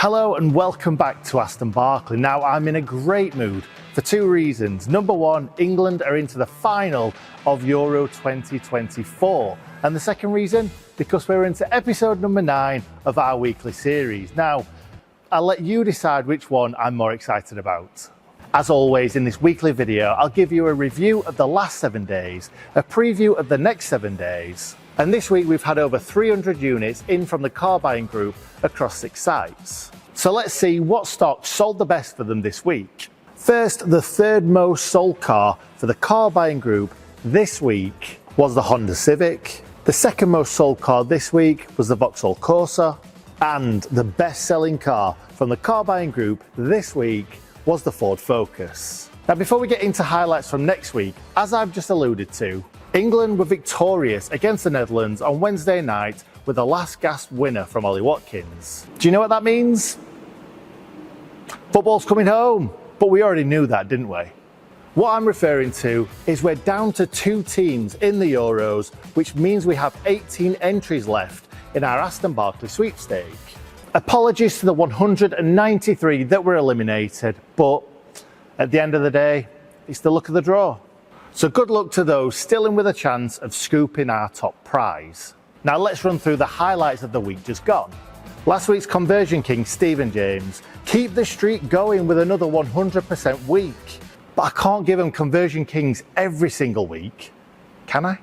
Hello and welcome back to Aston Barclay. Now I'm in a great mood for two reasons. Number one, England are into the final of Euro 2024. And the second reason, because we're into episode number 9 of our weekly series. Now, I'll let you decide which one I'm more excited about. As always, in this weekly video, I'll give you a review of the last 7 days, a preview of the next 7 days. And this week we've had over 300 units in from the car buying group across 6 sites. So let's see what stock sold the best for them this week. First, the third most sold car for the car buying group this week was the Honda Civic. The second most sold car this week was the Vauxhall Corsa. And the best selling car from the car buying group this week was the Ford Focus. Now before we get into highlights from next week, as I've just alluded to, England were victorious against the Netherlands on Wednesday night with a last gasp winner from Ollie Watkins. Do you know what that means? Football's coming home, but we already knew that, didn't we? What I'm referring to is we're down to 2 teams in the Euros, which means we have 18 entries left in our Aston Barclay sweepstake. Apologies to the 193 that were eliminated, but at the end of the day, it's the luck of the draw. So good luck to those still in with a chance of scooping our top prize. Now let's run through the highlights of the week just gone. Last week's conversion king, Stephen James, keep the streak going with another 100% week. But I can't give them conversion kings every single week, can I?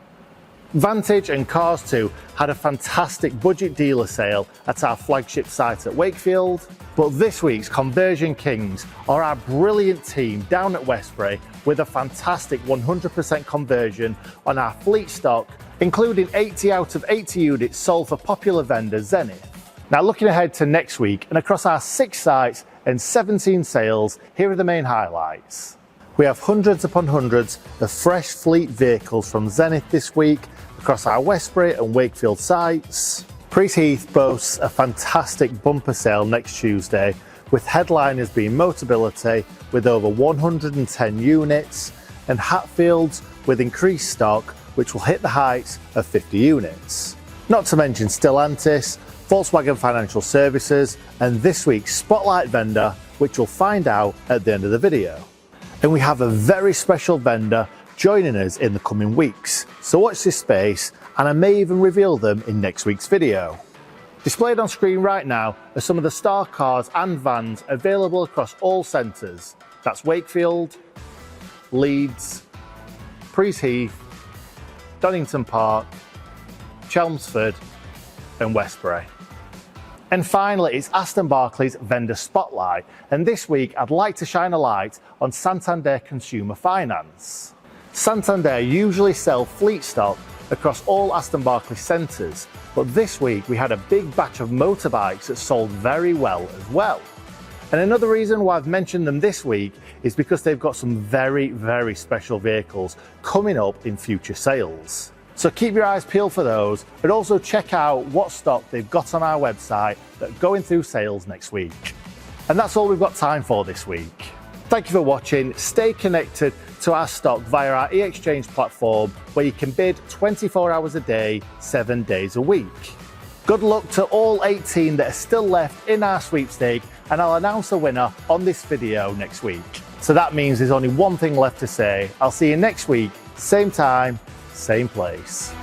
Vantage and Cars 2 had a fantastic budget dealer sale at our flagship site at Wakefield. But this week's conversion kings are our brilliant team down at Westbury with a fantastic 100% conversion on our fleet stock, including 80 out of 80 units sold for popular vendor Zenith. Now looking ahead to next week and across our 6 sites and 17 sales, here are the main highlights. We have hundreds upon hundreds of fresh fleet vehicles from Zenith this week across our Westbury and Wakefield sites. Heath boasts a fantastic bumper sale next Tuesday, with headliners being Motability with over 110 units and Hatfields with increased stock, which will hit the heights of 50 units. Not to mention Stellantis, Volkswagen Financial Services and this week's Spotlight vendor, which you'll find out at the end of the video. And we have a very special vendor joining us in the coming weeks, so watch this space and I may even reveal them in next week's video. Displayed on screen right now are some of the star cars and vans available across all centres. That's Wakefield, Leeds, Heath, Donington Park, Chelmsford and Westbury. And finally, it's Aston Barclay's Vendor Spotlight, and this week I'd like to shine a light on Santander Consumer Finance. Santander usually sell fleet stock across all Aston Barclay centres, but this week we had a big batch of motorbikes that sold very well as well. And another reason why I've mentioned them this week is because they've got some very, very special vehicles coming up in future sales. So keep your eyes peeled for those, but also check out what stock they've got on our website that are going through sales next week. And that's all we've got time for this week. Thank you for watching. Stay connected to our stock via our e-exchange platform, where you can bid 24 hours a day, 7 days a week. Good luck to all 18 that are still left in our sweepstake, and I'll announce a winner on this video next week. So that means there's only one thing left to say. I'll see you next week, same time, same place.